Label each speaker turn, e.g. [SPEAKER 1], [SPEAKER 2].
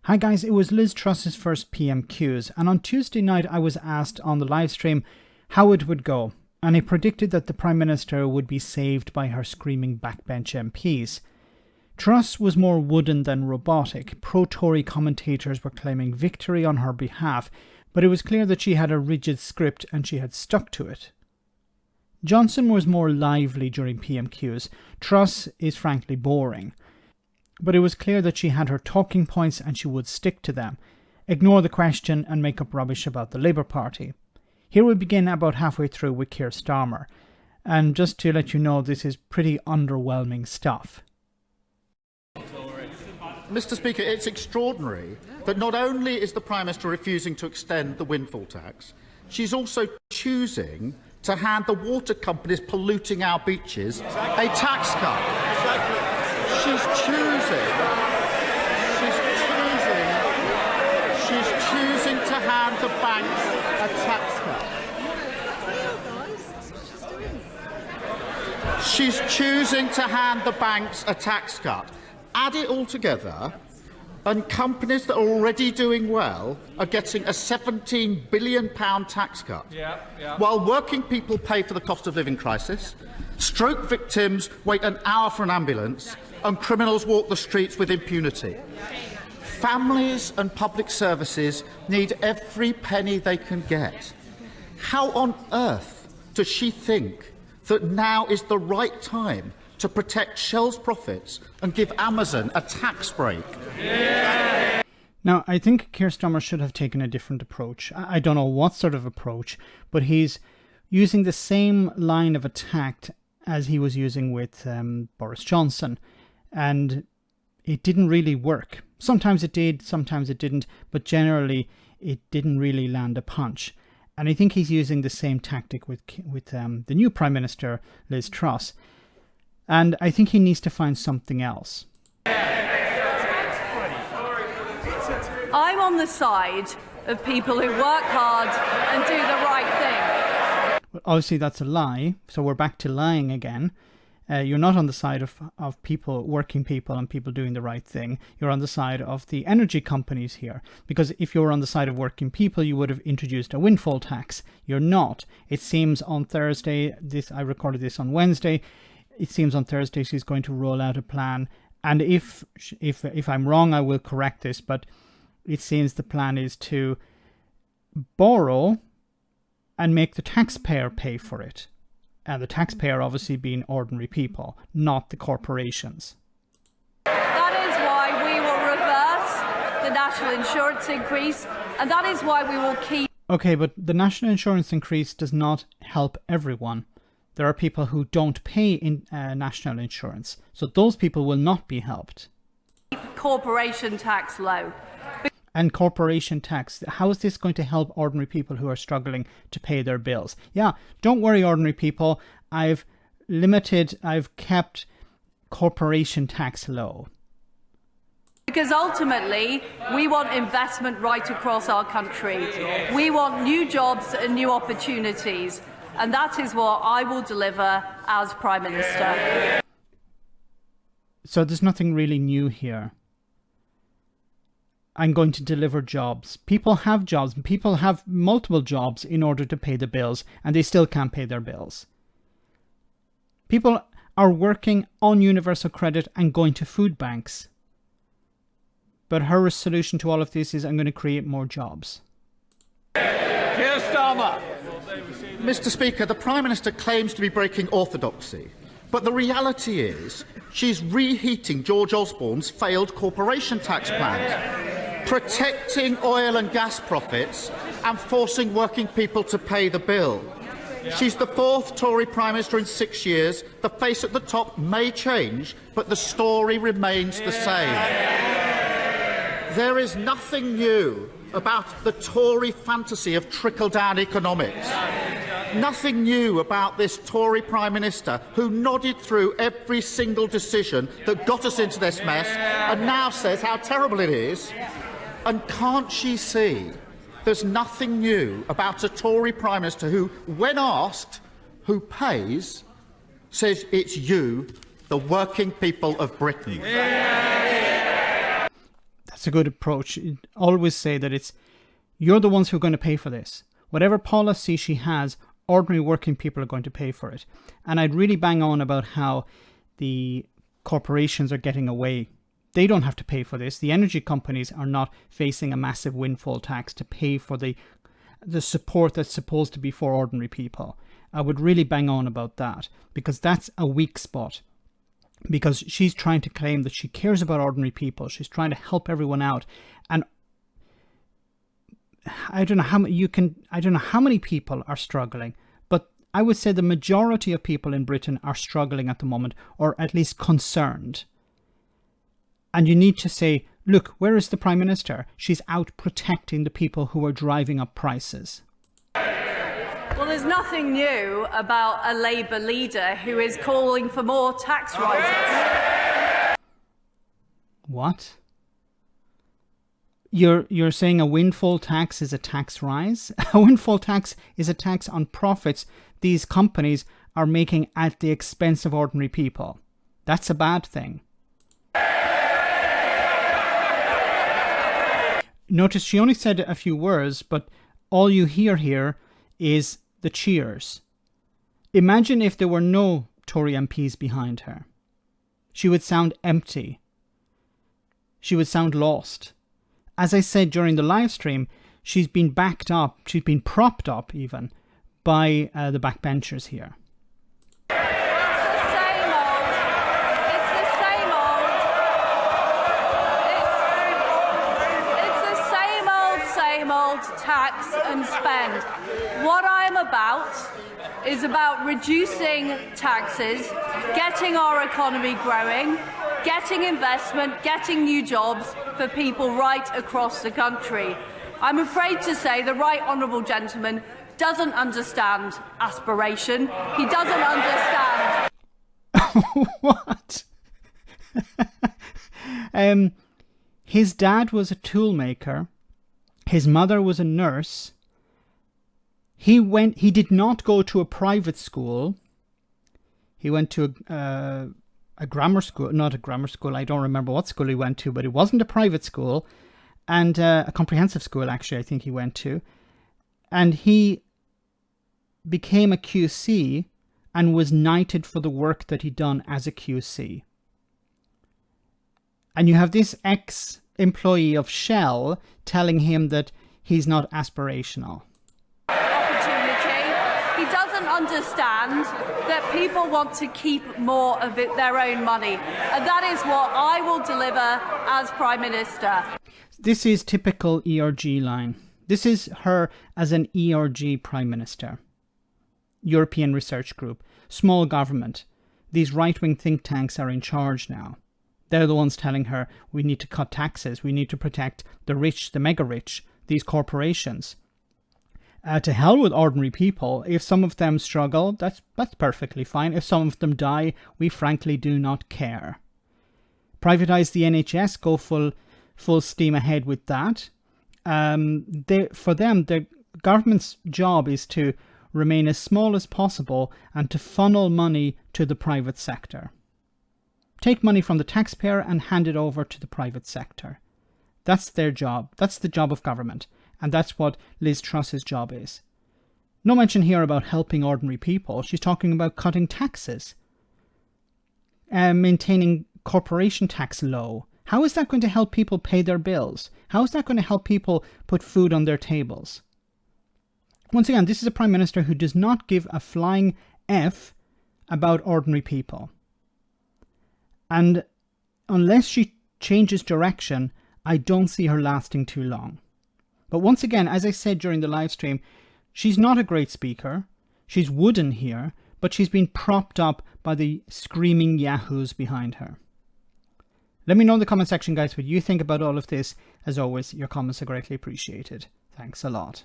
[SPEAKER 1] Hi guys, it was Liz Truss's first PMQs, and on Tuesday night I was asked on the live stream how it would go, and I predicted that the Prime Minister would be saved by her screaming backbench MPs. Truss was more wooden than robotic. Pro-Tory commentators were claiming victory on her behalf, but it was clear that she had a rigid script and she had stuck to it. Johnson was more lively during PMQs. Truss is frankly boring. But it was clear that she had her talking points and she would stick to them, ignore the question and make up rubbish about the Labour Party. Here we begin about halfway through with Keir Starmer. And just to let you know, this is pretty underwhelming stuff.
[SPEAKER 2] Mr. Speaker, it's extraordinary that not only is the Prime Minister refusing to extend the windfall tax, she's also choosing to hand the water companies polluting our beaches a tax cut. She's choosing to hand the banks a tax cut. She's choosing to hand the banks a tax cut. Add it all together, and companies that are already doing well are getting a £17 billion tax cut, while working people pay for the cost of living crisis, stroke victims wait an hour for an ambulance, and criminals walk the streets with impunity. Families and public services need every penny they can get. How on earth does she think that now is the right time to protect Shell's profits and give Amazon a tax break?
[SPEAKER 1] Now, I think Keir Starmer should have taken a different approach. I don't know what sort of approach, but he's using the same line of attack as he was using with Boris Johnson. And it didn't really work. Sometimes it did, sometimes it didn't, but generally it didn't really land a punch. And I think he's using the same tactic with the new Prime Minister, Liz Truss. And I think he needs to find something else.
[SPEAKER 3] I'm on the side of people who work hard and do the right thing.
[SPEAKER 1] Well, obviously that's a lie, so we're back to lying again. You're not on the side of people, working people and people doing the right thing. You're on the side of the energy companies here. Because if you were on the side of working people, you would have introduced a windfall tax. You're not. It seems on Thursday, I recorded this on Wednesday, it seems on Thursday she's going to roll out a plan. And if I'm wrong, I will correct this, but it seems the plan is to borrow and make the taxpayer pay for it. And the taxpayer obviously being ordinary people, not the corporations.
[SPEAKER 3] That is why we will reverse the national insurance increase, and that is why we will keep...
[SPEAKER 1] Okay, but the national insurance increase does not help everyone. There are people who don't pay in national insurance, so those people will not be helped.
[SPEAKER 3] Corporation tax low.
[SPEAKER 1] And corporation tax, how is this going to help ordinary people who are struggling to pay their bills? Yeah, don't worry, ordinary people. I've kept corporation tax low.
[SPEAKER 3] Because ultimately, we want investment right across our country. We want new jobs and new opportunities. And that is what I will deliver as Prime Minister.
[SPEAKER 1] So there's nothing really new here. I'm going to deliver jobs. People have jobs. People have multiple jobs in order to pay the bills, and they still can't pay their bills. People are working on universal credit and going to food banks. But her solution to all of this is I'm going to create more jobs.
[SPEAKER 4] Keir Starmer.
[SPEAKER 2] Mr. Speaker, the Prime Minister claims to be breaking orthodoxy, but the reality is she's reheating George Osborne's failed corporation tax plans, protecting oil and gas profits and forcing working people to pay the bill. She's the fourth Tory Prime Minister in 6 years. The face at the top may change, but the story remains the same. There is nothing new about the Tory fantasy of trickle-down economics. Nothing new about this Tory Prime Minister who nodded through every single decision that got us into this mess and now says how terrible it is. And can't she see there's nothing new about a Tory Prime Minister who, when asked who pays, says it's you, the working people of Britain.
[SPEAKER 1] That's It's a good approach. Always say that you're the ones who are going to pay for this. Whatever policy she has, ordinary working people are going to pay for it. And I'd really bang on about how the corporations are getting away. They don't have to pay for this. The energy companies are not facing a massive windfall tax to pay for the support that's supposed to be for ordinary people. I would really bang on about that, because that's a weak spot. Because she's trying to claim that she cares about ordinary people. She's trying to help everyone out. And I don't know how many people are struggling, but I would say the majority of people in Britain are struggling at the moment, or at least concerned. And you need to say, look, where is the Prime Minister? She's out protecting the people who are driving up prices.
[SPEAKER 3] Well, there's nothing new about a Labour leader who is calling for more tax rises.
[SPEAKER 1] What? You're saying a windfall tax is a tax rise? A windfall tax is a tax on profits these companies are making at the expense of ordinary people. That's a bad thing. Notice she only said a few words, but all you hear here is the cheers. Imagine if there were no Tory MPs behind her. She would sound empty. She would sound lost. As I said during the live stream, she's been backed up, she's been propped up even, by the backbenchers here.
[SPEAKER 3] Tax and spend. What I'm about is about reducing taxes, getting our economy growing, getting investment, getting new jobs for people right across the country. I'm afraid to say the right honourable gentleman doesn't understand aspiration. He doesn't understand.
[SPEAKER 1] What? His dad was a toolmaker. His mother was a nurse. He did not go to a private school. He went to a grammar school, not a grammar school. I don't remember what school he went to, but it wasn't a private school. And a comprehensive school, actually, I think he went to. And he became a QC and was knighted for the work that he'd done as a QC. And you have this ex-employee of Shell telling him that he's not aspirational.
[SPEAKER 3] Opportunity. He doesn't understand that people want to keep more of their own money. And that is what I will deliver as Prime Minister.
[SPEAKER 1] This is typical ERG line. This is her as an ERG Prime Minister. European Research Group. Small government. These right-wing think tanks are in charge now. They're the ones telling her we need to cut taxes, we need to protect the rich, the mega rich, these corporations. To hell with ordinary people. If some of them struggle, that's perfectly fine. If some of them die, we frankly do not care. Privatise the NHS, go full steam ahead with that. For them, the government's job is to remain as small as possible and to funnel money to the private sector. Take money from the taxpayer and hand it over to the private sector. That's their job. That's the job of government. And that's what Liz Truss's job is. No mention here about helping ordinary people. She's talking about cutting taxes. Maintaining corporation tax low. How is that going to help people pay their bills? How is that going to help people put food on their tables? Once again, this is a Prime Minister who does not give a flying F about ordinary people. And unless she changes direction, I don't see her lasting too long. But once again, as I said during the live stream, she's not a great speaker. She's wooden here, but she's been propped up by the screaming yahoos behind her. Let me know in the comment section, guys, what you think about all of this. As always, your comments are greatly appreciated. Thanks a lot.